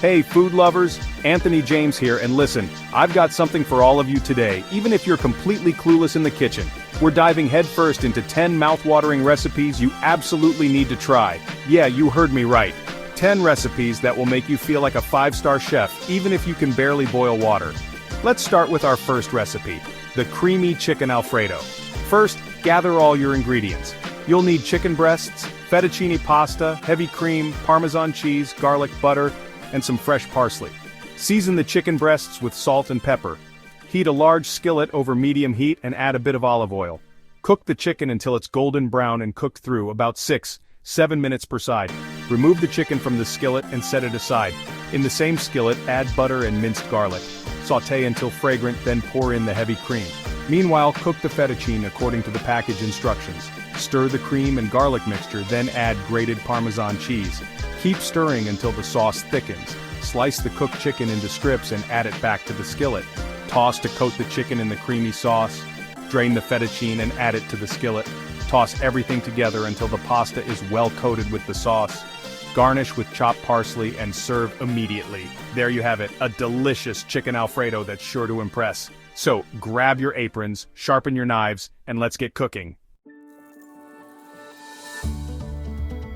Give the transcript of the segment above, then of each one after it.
Hey food lovers, Anthony James here, and listen, I've got something for all of you today, even if you're completely clueless in the kitchen. We're diving headfirst into 10 mouth-watering recipes you absolutely need to try. Yeah, you heard me right. 10 recipes that will make you feel like a 5-star chef, even if you can barely boil water. Let's start with our first recipe, the creamy chicken Alfredo. First, gather all your ingredients. You'll need chicken breasts, fettuccine pasta, heavy cream, Parmesan cheese, garlic butter, and some fresh parsley. Season the chicken breasts with salt and pepper. Heat a large skillet over medium heat and add a bit of olive oil. Cook the chicken until it's golden brown and cooked through, about 6-7 minutes per side. Remove the chicken from the skillet and set it aside. In the same skillet, add butter and minced garlic. Sauté until fragrant, then pour in the heavy cream. Meanwhile, cook the fettuccine according to the package instructions. Stir the cream and garlic mixture, then add grated Parmesan cheese. Keep stirring until the sauce thickens. Slice the cooked chicken into strips and add it back to the skillet. Toss to coat the chicken in the creamy sauce. Drain the fettuccine and add it to the skillet. Toss everything together until the pasta is well coated with the sauce. Garnish with chopped parsley and serve immediately. There you have it, a delicious chicken Alfredo that's sure to impress. So, grab your aprons, sharpen your knives, and let's get cooking.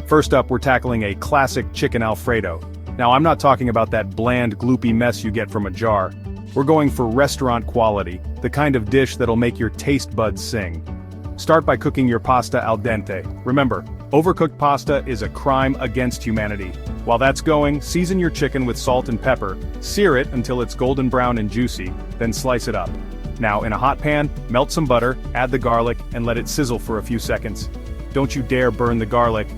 First up, we're tackling a classic chicken Alfredo. Now, I'm not talking about that bland, gloopy mess you get from a jar. We're going for restaurant quality, the kind of dish that'll make your taste buds sing. Start by cooking your pasta al dente. Remember, overcooked pasta is a crime against humanity. While that's going, season your chicken with salt and pepper, sear it until it's golden brown and juicy, then slice it up. Now, in a hot pan, melt some butter, add the garlic, and let it sizzle for a few seconds. Don't you dare burn the garlic.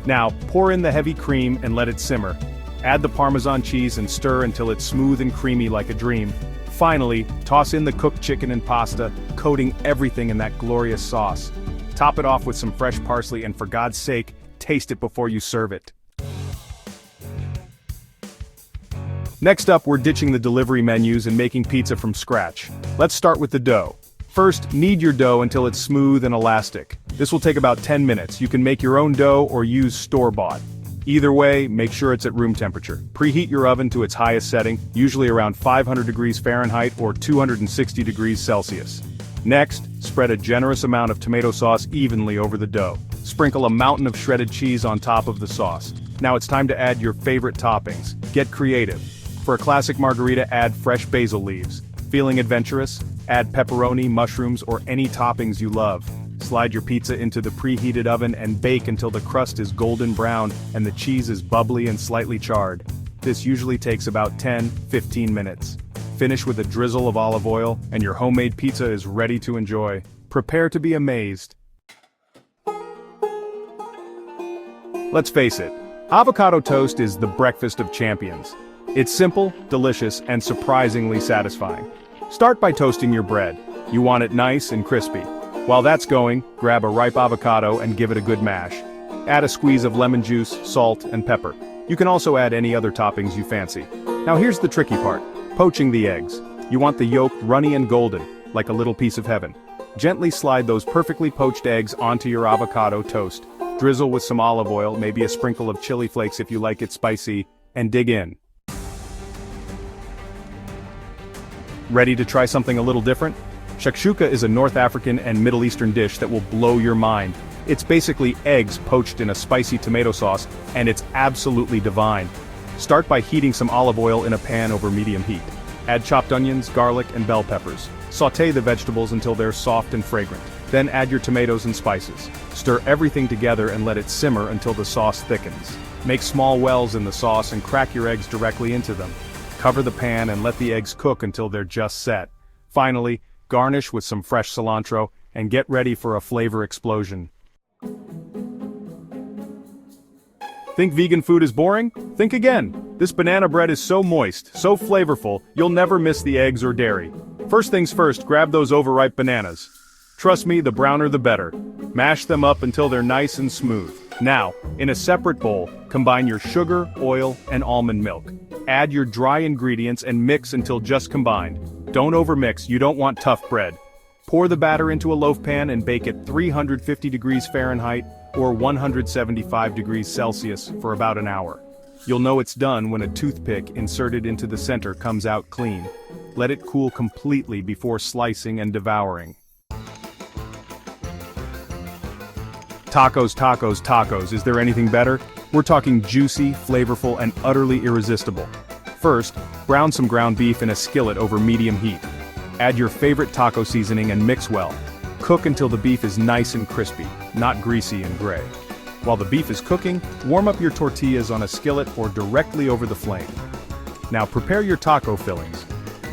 Now, pour in the heavy cream and let it simmer. Add the Parmesan cheese and stir until it's smooth and creamy like a dream. Finally, toss in the cooked chicken and pasta, coating everything in that glorious sauce. Top it off with some fresh parsley and for God's sake, taste it before you serve it. Next up, we're ditching the delivery menus and making pizza from scratch. Let's start with the dough. First, knead your dough until it's smooth and elastic. This will take about 10 minutes. You can make your own dough or use store-bought. Either way, make sure it's at room temperature. Preheat your oven to its highest setting, usually around 500 degrees Fahrenheit or 260 degrees Celsius. Next, spread a generous amount of tomato sauce evenly over the dough. Sprinkle a mountain of shredded cheese on top of the sauce. Now it's time to add your favorite toppings. Get creative. For a classic margarita, add fresh basil leaves. Feeling adventurous? Add pepperoni, mushrooms, or any toppings you love. Slide your pizza into the preheated oven and bake until the crust is golden brown and the cheese is bubbly and slightly charred. This usually takes about 10-15 minutes. Finish with a drizzle of olive oil, and your homemade pizza is ready to enjoy. Prepare to be amazed. Let's face it, avocado toast is the breakfast of champions. It's simple, delicious, and surprisingly satisfying. Start by toasting your bread. You want it nice and crispy. While that's going, grab a ripe avocado and give it a good mash. Add a squeeze of lemon juice, salt, and pepper. You can also add any other toppings you fancy. Now here's the tricky part, poaching the eggs. You want the yolk runny and golden, like a little piece of heaven. Gently slide those perfectly poached eggs onto your avocado toast. Drizzle with some olive oil, maybe a sprinkle of chili flakes if you like it spicy, and dig in. Ready to try something a little different? Shakshuka is a North African and Middle Eastern dish that will blow your mind. It's basically eggs poached in a spicy tomato sauce, and it's absolutely divine. Start by heating some olive oil in a pan over medium heat. Add chopped onions, garlic, and bell peppers. Sauté the vegetables until they're soft and fragrant. Then add your tomatoes and spices. Stir everything together and let it simmer until the sauce thickens. Make small wells in the sauce and crack your eggs directly into them. Cover the pan and let the eggs cook until they're just set. Finally, garnish with some fresh cilantro and get ready for a flavor explosion. Think vegan food is boring? Think again. This banana bread is so moist, so flavorful, you'll never miss the eggs or dairy. First things first, grab those overripe bananas. Trust me, the browner the better. Mash them up until they're nice and smooth. Now, in a separate bowl, combine your sugar, oil, and almond milk. Add your dry ingredients and mix until just combined. Don't overmix, you don't want tough bread. Pour the batter into a loaf pan and bake at 350 degrees Fahrenheit or 175 degrees Celsius for about an hour. You'll know it's done when a toothpick inserted into the center comes out clean. Let it cool completely before slicing and devouring. Tacos, tacos, tacos, is there anything better? We're talking juicy, flavorful, and utterly irresistible. First, brown some ground beef in a skillet over medium heat. Add your favorite taco seasoning and mix well. Cook until the beef is nice and crispy, not greasy and gray. While the beef is cooking, warm up your tortillas on a skillet or directly over the flame. Now prepare your taco fillings.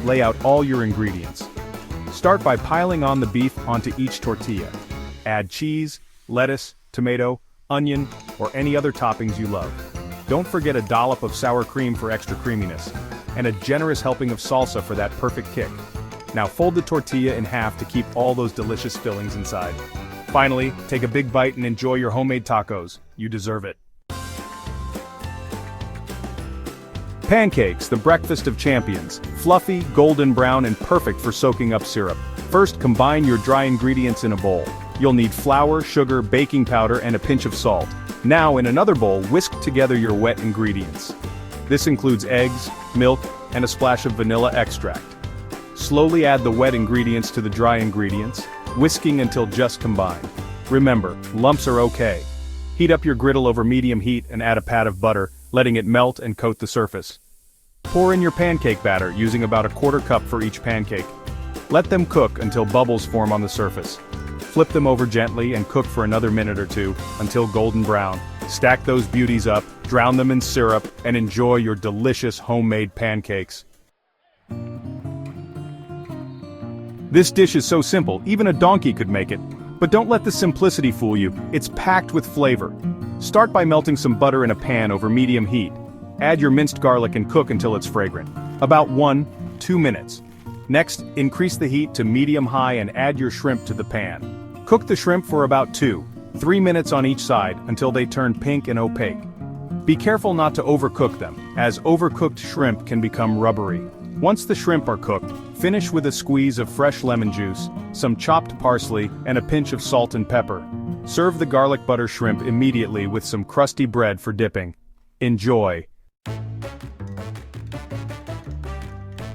Lay out all your ingredients. Start by piling on the beef onto each tortilla. Add cheese, lettuce, tomato, onion, or any other toppings you love. Don't forget a dollop of sour cream for extra creaminess, and a generous helping of salsa for that perfect kick. Now fold the tortilla in half to keep all those delicious fillings inside. Finally, take a big bite and enjoy your homemade tacos. You deserve it. Pancakes, the breakfast of champions. Fluffy, golden brown, and perfect for soaking up syrup. First, combine your dry ingredients in a bowl. You'll need flour, sugar, baking powder, and a pinch of salt. Now, in another bowl, whisk together your wet ingredients. This includes eggs, milk, and a splash of vanilla extract. Slowly add the wet ingredients to the dry ingredients, whisking until just combined. Remember, lumps are okay. Heat up your griddle over medium heat and add a pat of butter, letting it melt and coat the surface. Pour in your pancake batter, using about a quarter cup for each pancake. Let them cook until bubbles form on the surface. Flip them over gently and cook for another minute or two, until golden brown. Stack those beauties up, drown them in syrup, and enjoy your delicious homemade pancakes. This dish is so simple, even a donkey could make it. But don't let the simplicity fool you, it's packed with flavor. Start by melting some butter in a pan over medium heat. Add your minced garlic and cook until it's fragrant. About 1-2 minutes. Next, increase the heat to medium-high and add your shrimp to the pan. Cook the shrimp for about 2-3 minutes on each side until they turn pink and opaque. Be careful not to overcook them, as overcooked shrimp can become rubbery. Once the shrimp are cooked, finish with a squeeze of fresh lemon juice, some chopped parsley, and a pinch of salt and pepper. Serve the garlic butter shrimp immediately with some crusty bread for dipping. Enjoy.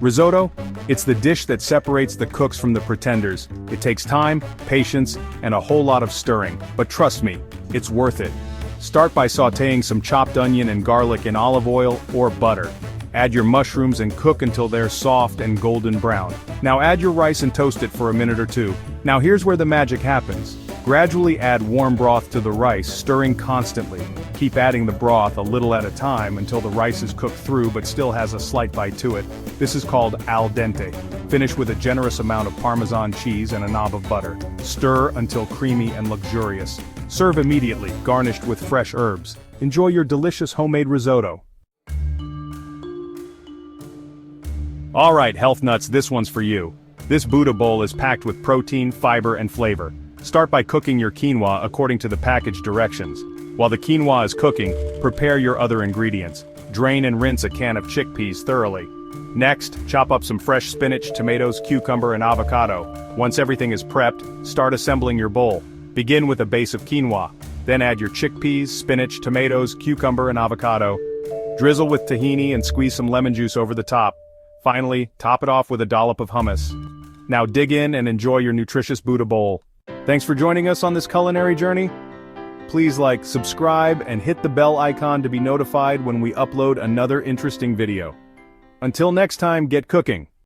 Risotto? It's the dish that separates the cooks from the pretenders. It takes time, patience, and a whole lot of stirring, but trust me, it's worth it. Start by sautéing some chopped onion and garlic in olive oil or butter. Add your mushrooms and cook until they're soft and golden brown. Now add your rice and toast it for a minute or two. Now here's where the magic happens. Gradually add warm broth to the rice, stirring constantly. Keep adding the broth a little at a time until the rice is cooked through but still has a slight bite to it. This is called al dente. Finish with a generous amount of Parmesan cheese and a knob of butter. Stir until creamy and luxurious. Serve immediately, garnished with fresh herbs. Enjoy your delicious homemade risotto. Alright, health nuts, this one's for you. This Buddha bowl is packed with protein, fiber, and flavor. Start by cooking your quinoa according to the package directions. While the quinoa is cooking, prepare your other ingredients. Drain and rinse a can of chickpeas thoroughly. Next, chop up some fresh spinach, tomatoes, cucumber, and avocado. Once everything is prepped, start assembling your bowl. Begin with a base of quinoa. Then add your chickpeas, spinach, tomatoes, cucumber, and avocado. Drizzle with tahini and squeeze some lemon juice over the top. Finally, top it off with a dollop of hummus. Now dig in and enjoy your nutritious Buddha bowl. Thanks for joining us on this culinary journey. Please like, subscribe, and hit the bell icon to be notified when we upload another interesting video. Until next time, get cooking.